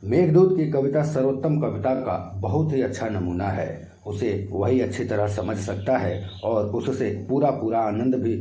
मेघदूत की कविता सर्वोत्तम कविता का बहुत ही अच्छा नमूना है। उसे वही अच्छी तरह समझ सकता है और उससे पूरा पूरा आनंद भी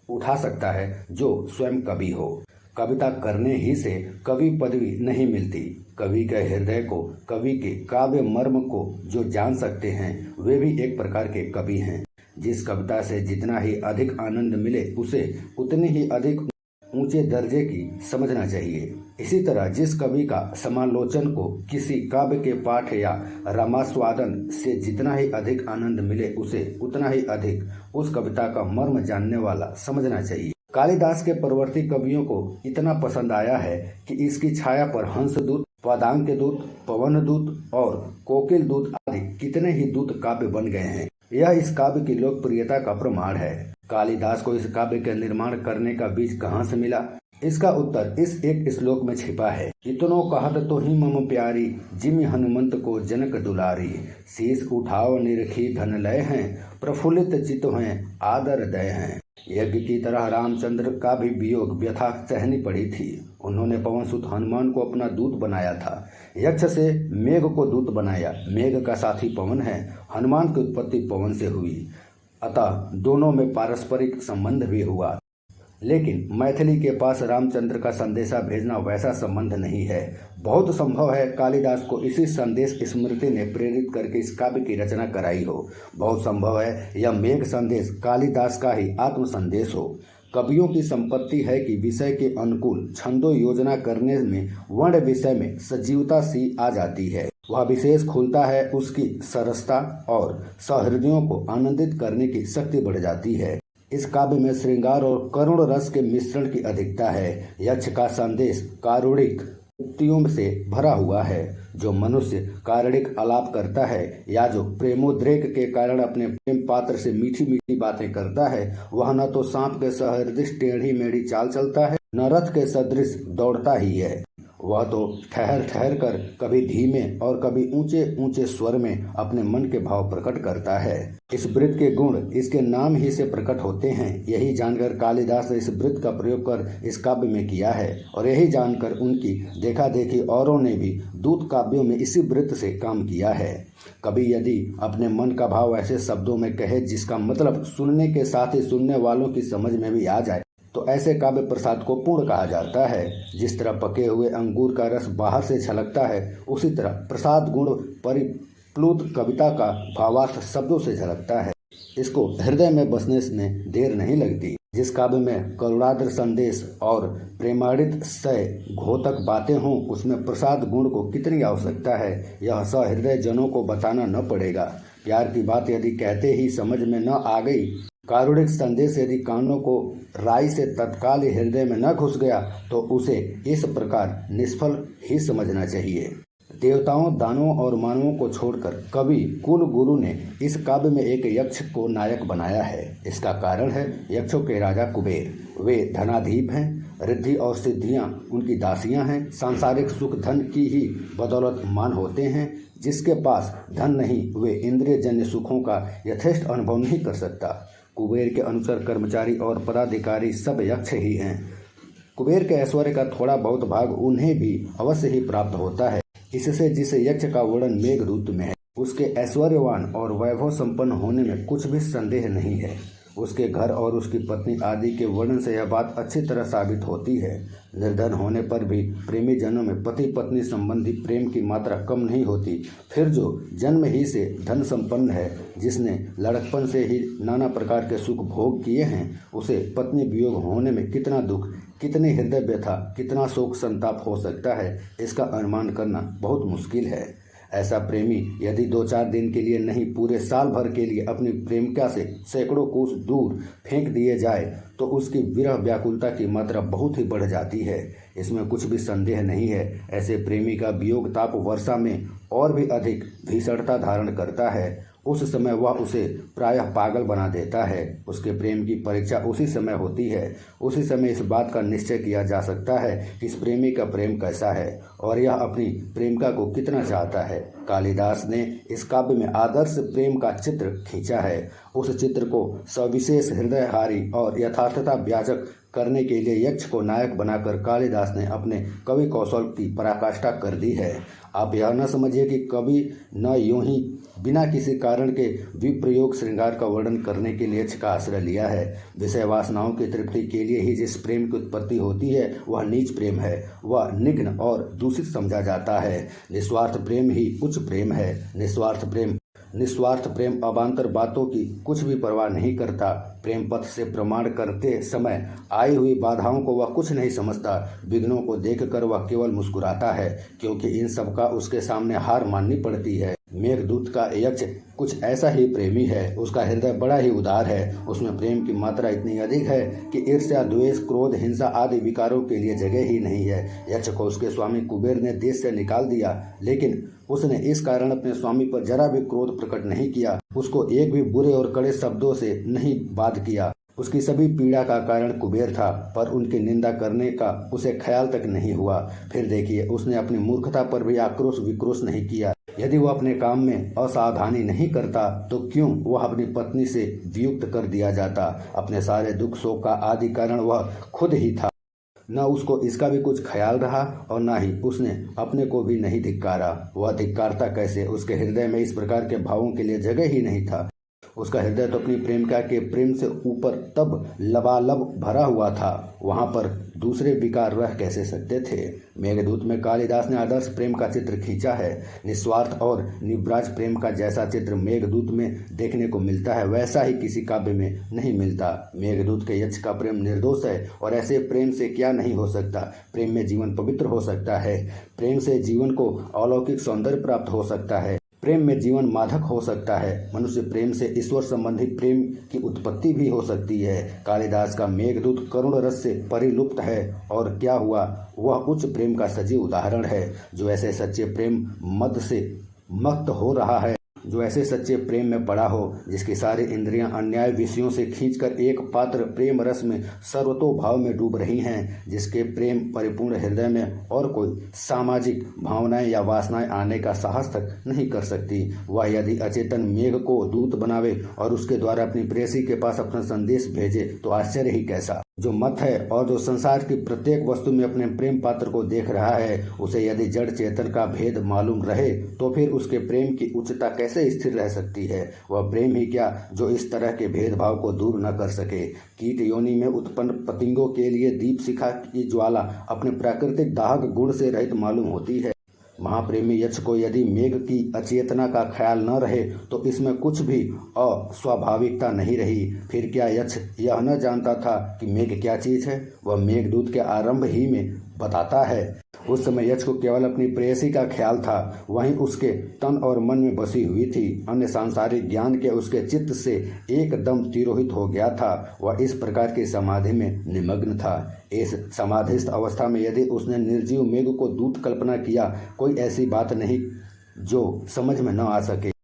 उठा सकता है जो स्वयं कवि हो। कविता करने ही से कवि पदवी नहीं मिलती। कवि के हृदय को, कवि के काव्य मर्म को जो जान सकते हैं वे भी एक प्रकार के कवि हैं। जिस कविता से जितना ही अधिक आनंद मिले उसे उतनी ही अधिक ऊंचे दर्जे की समझना चाहिए। इसी तरह जिस कवि का समालोचन को किसी काव्य के पाठ या रामास्वादन से जितना ही अधिक आनंद मिले उसे उतना ही अधिक उस कविता का मर्म जानने वाला समझना चाहिए। कालिदास के परवर्ती कवियों को इतना पसंद आया है कि इसकी छाया पर हंसदूत, पदांक दूत, पवन दूत और कोकिल दूत आदि कितने ही दूत काव्य बन गए हैं। यह इस काव्य की लोकप्रियता का प्रमाण है। कालिदास को इस काव्य के निर्माण करने का बीज कहाँ से मिला? इसका उत्तर इस एक श्लोक में छिपा है। इतनो कहत तो ही मम प्यारी, जिमि हनुमंत को जनक दुलारी। शीश उठाओ निरखी धन लय हैं, प्रफुल्लित चित्त हैं आदर दय हैं। यज्ञ की तरह रामचंद्र का भी वियोग व्यथा सहनी पड़ी थी। उन्होंने पवन सुत हनुमान को अपना दूत बनाया था। यक्ष से मेघ को दूत बनाया। मेघ का साथी पवन है। हनुमान की उत्पत्ति पवन से हुई, अतः दोनों में पारस्परिक संबंध भी हुआ। लेकिन मैथिली के पास रामचंद्र का संदेशा भेजना वैसा संबंध नहीं है। बहुत संभव है कालिदास को इसी संदेश स्मृति ने प्रेरित करके इस काव्य की रचना कराई हो। बहुत संभव है यह मेघ संदेश कालिदास का ही आत्म संदेश हो। कवियों की संपत्ति है कि विषय के अनुकूल छंदो योजना करने में वर्ण विषय में सजीवता सी आ जाती है। वह विशेष खुलता है, उसकी सरसता और सहृदयों को आनंदित करने की शक्ति बढ़ जाती है। इस काव्य में श्रृंगार और करुण रस के मिश्रण की अधिकता है। यक्ष का संदेश कारुणिक उक्तियों से भरा हुआ है। जो मनुष्य कारुणिक आलाप करता है या जो प्रेमोद्रेक के कारण अपने प्रेम पात्र से मीठी मीठी बातें करता है, वह न तो सांप के सदृश टेढ़ी मेढ़ी चाल चलता है, न रथ के सदृश दौड़ता ही है। वह तो ठहर ठहर कर कभी धीमे और कभी ऊंचे ऊंचे स्वर में अपने मन के भाव प्रकट करता है। इस वृत्त के गुण इसके नाम ही से प्रकट होते हैं। यही जानकर कालिदास ने इस वृत्त का प्रयोग कर इस काव्य में किया है और यही जानकर उनकी देखा देखी औरों ने भी दूत काव्यों में इसी वृत्त से काम किया है। कभी यदि अपने मन का भाव ऐसे शब्दों में कहे जिसका मतलब सुनने के साथ ही सुनने वालों की समझ में भी आ जाए तो ऐसे काव्य प्रसाद को पूर्ण कहा जाता है। जिस तरह पके हुए अंगूर का रस बाहर से झलकता है, उसी तरह प्रसाद गुण परिप्लुत कविता का भावार्थ शब्दों से झलकता है। इसको हृदय में बसने में देर नहीं लगती। जिस काव्य में करुणाद्र संदेश और प्रेमाड़ित सय घोतक बातें हों, उसमें प्रसाद गुण को कितनी आवश्यकता है यह सहृदय जनों को बताना न पड़ेगा। प्यार की बात यदि कहते ही समझ में न आ गई, कारुणिक संदेश यदि कानों को राई से तत्काल हृदय में न घुस गया तो उसे इस प्रकार निष्फल ही समझना चाहिए। देवताओं, दानवों और मानवों को छोड़कर कवि कुल गुरु ने इस काव्य में एक यक्ष को नायक बनाया है। इसका कारण है यक्षों के राजा कुबेर। वे धनाधीप हैं। रिद्धि और सिद्धियां उनकी दासियां हैं। सांसारिक सुख धन की ही बदौलत मान होते हैं। जिसके पास धन नहीं वे इंद्रिय जन्य सुखों का यथेष्ट अनुभव नहीं कर सकता। कुबेर के अनुसार कर्मचारी और पदाधिकारी सब यक्ष ही हैं। कुबेर के ऐश्वर्य का थोड़ा बहुत भाग उन्हें भी अवश्य ही प्राप्त होता है। इससे जिस यक्ष का वर्णन मेघदूत में है, उसके ऐश्वर्यवान और वैभव संपन्न होने में कुछ भी संदेह नहीं है। उसके घर और उसकी पत्नी आदि के वर्णन से यह बात अच्छी तरह साबित होती है। निर्धन होने पर भी प्रेमी जनों में पति पत्नी संबंधी प्रेम की मात्रा कम नहीं होती। फिर जो जन्म ही से धन संपन्न है, जिसने लड़कपन से ही नाना प्रकार के सुख भोग किए हैं, उसे पत्नी वियोग होने में कितना दुख, कितनी हृदय व्यथा, कितना शोक संताप हो सकता है, इसका अनुमान करना बहुत मुश्किल है। ऐसा प्रेमी यदि 2-4 दिन के लिए नहीं पूरे साल भर के लिए अपनी प्रेमिका से सैकड़ों कोस दूर फेंक दिए जाए तो उसकी विरह व्याकुलता की मात्रा बहुत ही बढ़ जाती है। इसमें कुछ भी संदेह नहीं है। ऐसे प्रेमी का वियोग ताप वर्षा में और भी अधिक भीषणता धारण करता है। उस समय वह उसे प्रायः पागल बना देता है। उसके प्रेम की परीक्षा उसी समय होती है। उसी समय इस बात का निश्चय किया जा सकता है कि इस प्रेमी का प्रेम कैसा है और यह अपनी प्रेमिका को कितना चाहता है। कालिदास ने इस काव्य में आदर्श प्रेम का चित्र खींचा है। उस चित्र को सविशेष हृदयहारी और यथार्थता व्याजक करने के लिए यक्ष को नायक बनाकर कालिदास ने अपने कवि कौशल की पराकाष्ठा कर दी है। आप यह न समझिए कि कवि न यूं ही बिना किसी कारण के विप्रयोग श्रृंगार का वर्णन करने के लिए यक्ष का आश्रय लिया है। विषय वासनाओं की तृप्ति के लिए ही जिस प्रेम की उत्पत्ति होती है वह नीच प्रेम है, वह निघ्न और दूषित समझा जाता है। निस्वार्थ प्रेम ही उच्च प्रेम है। निस्वार्थ प्रेम अवान्तर बातों की कुछ भी परवाह नहीं करता। प्रेम पथ से प्रमाण करते समय आई हुई बाधाओं को वह कुछ नहीं समझता। विघ्नों को देखकर वह केवल मुस्कुराता है, क्योंकि इन सब का उसके सामने हार माननी पड़ती है। मेघदूत का यक्ष कुछ ऐसा ही प्रेमी है। उसका हृदय बड़ा ही उदार है। उसमें प्रेम की मात्रा इतनी अधिक है कि ईर्ष्या, द्वेष, क्रोध, हिंसा आदि विकारों के लिए जगह ही नहीं है। यक्ष को उसके स्वामी कुबेर ने देश से निकाल दिया, लेकिन उसने इस कारण अपने स्वामी पर जरा भी क्रोध प्रकट नहीं किया। उसको एक भी बुरे और कड़े शब्दों से नहीं बाध किया। उसकी सभी पीड़ा का कारण कुबेर था, पर उनकी निंदा करने का उसे ख्याल तक नहीं हुआ। फिर देखिए, उसने अपनी मूर्खता पर भी आक्रोश विक्रोश नहीं किया। यदि वह अपने काम में असावधानी नहीं करता तो क्यों वह अपनी पत्नी से वियुक्त कर दिया जाता। अपने सारे दुख शोक का आदि कारण वह खुद ही था। न उसको इसका भी कुछ ख्याल रहा और न ही उसने अपने को भी नहीं धिक्कारा। वह धिक्कारता कैसे? उसके हृदय में इस प्रकार के भावों के लिए जगह ही नहीं था। उसका हृदय तो अपनी प्रेमिका के प्रेम से ऊपर तब लबालब भरा हुआ था। वहां पर दूसरे विकार रह कैसे सकते थे। मेघदूत में कालिदास ने आदर्श प्रेम का चित्र खींचा है। निस्वार्थ और निव्राज प्रेम का जैसा चित्र मेघदूत में देखने को मिलता है, वैसा ही किसी काव्य में नहीं मिलता। मेघदूत के यक्ष का प्रेम निर्दोष है, और ऐसे प्रेम से क्या नहीं हो सकता। प्रेम में जीवन पवित्र हो सकता है। प्रेम से जीवन को अलौकिक सौंदर्य प्राप्त हो सकता है। प्रेम में जीवन मादक हो सकता है। मनुष्य प्रेम से ईश्वर संबंधी प्रेम की उत्पत्ति भी हो सकती है। कालिदास का मेघदूत करुण रस से परिलुप्त है, और क्या हुआ, वह उच्च प्रेम का सजीव उदाहरण है। जो ऐसे सच्चे प्रेम मद से मक्त हो रहा है, जो ऐसे सच्चे प्रेम में पड़ा हो, जिसकी सारी इंद्रियां अन्याय विषयों से खींचकर एक पात्र प्रेम रस में सर्वतोभाव में डूब रही हैं, जिसके प्रेम परिपूर्ण हृदय में और कोई सामाजिक भावनाएं या वासनाएं आने का साहस तक नहीं कर सकती। वह यदि अचेतन मेघ को दूत बनावे और उसके द्वारा अपनी प्रेयसी के पास अपना संदेश भेजे तो आश्चर्य ही कैसा। जो मत है और जो संसार की प्रत्येक वस्तु में अपने प्रेम पात्र को देख रहा है, उसे यदि जड़ चेतन का भेद मालूम रहे तो फिर उसके प्रेम की उच्चता कैसे स्थिर रह सकती है। वह प्रेम ही क्या जो इस तरह के भेदभाव को दूर न कर सके। कीट योनि में उत्पन्न पतंगों के लिए दीप शिखा की ज्वाला अपने प्राकृतिक दाहक गुण से रहित मालूम होती है। महाप्रेमी यक्ष को यदि मेघ की अचेतना का ख्याल न रहे तो इसमें कुछ भी अस्वाभाविकता नहीं रही। फिर क्या यक्ष यह न जानता था कि मेघ क्या चीज है? वह मेघदूत के आरंभ ही में बताता है। उस समय यक्ष को केवल अपनी प्रेयसी का ख्याल था, वहीं उसके तन और मन में बसी हुई थी। अन्य सांसारिक ज्ञान के उसके चित्त से एकदम तिरोहित हो गया था। वह इस प्रकार की समाधि में निमग्न था। इस समाधिस्थ अवस्था में यदि उसने निर्जीव मेघ को दूत कल्पना किया, कोई ऐसी बात नहीं जो समझ में न आ सके।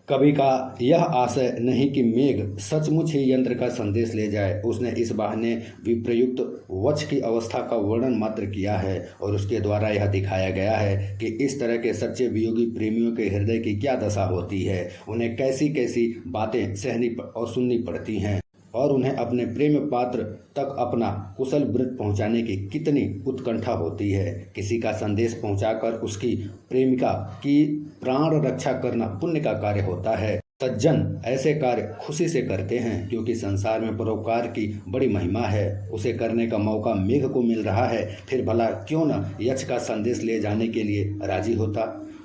कवि का यह आशय नहीं कि मेघ सचमुच ही यंत्र का संदेश ले जाए। उसने इस बहाने विप्रयुक्त वक्ष की अवस्था का वर्णन मात्र किया है, और उसके द्वारा यह दिखाया गया है कि इस तरह के सच्चे वियोगी प्रेमियों के हृदय की क्या दशा होती है। उन्हें कैसी कैसी बातें सहनी और सुननी पड़ती हैं, और उन्हें अपने प्रेम पात्र तक अपना कुशल वृत्त पहुंचाने की कितनी उत्कंठा होती है। किसी का संदेश पहुंचाकर उसकी प्रेमिका की प्राण रक्षा करना पुण्य का कार्य होता है। सज्जन ऐसे कार्य खुशी से करते हैं, क्योंकि संसार में परोपकार की बड़ी महिमा है। उसे करने का मौका मेघ को मिल रहा है, फिर भला क्यों न यक्ष का संदेश ले जाने के लिए राजी होता।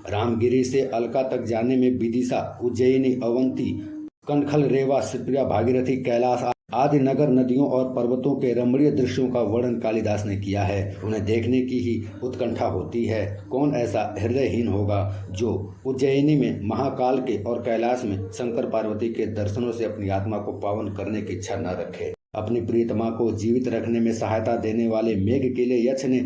रामगिरी से अलका तक जाने में विदिशा, उज्जैनी, अवंती, कनखल, रेवा, शिप्रा, भागीरथी, कैलाश आदि नगर, नदियों और पर्वतों के रमणीय दृश्यों का वर्णन कालिदास ने किया है। उन्हें देखने की ही उत्कंठा होती है। कौन ऐसा हृदयहीन होगा जो उज्जैनी में महाकाल के और कैलाश में शंकर पार्वती के दर्शनों से अपनी आत्मा को पावन करने की इच्छा न रखे। अपनी प्रियतमा को जीवित रखने में सहायता देने वाले मेघ के लिए यक्ष ने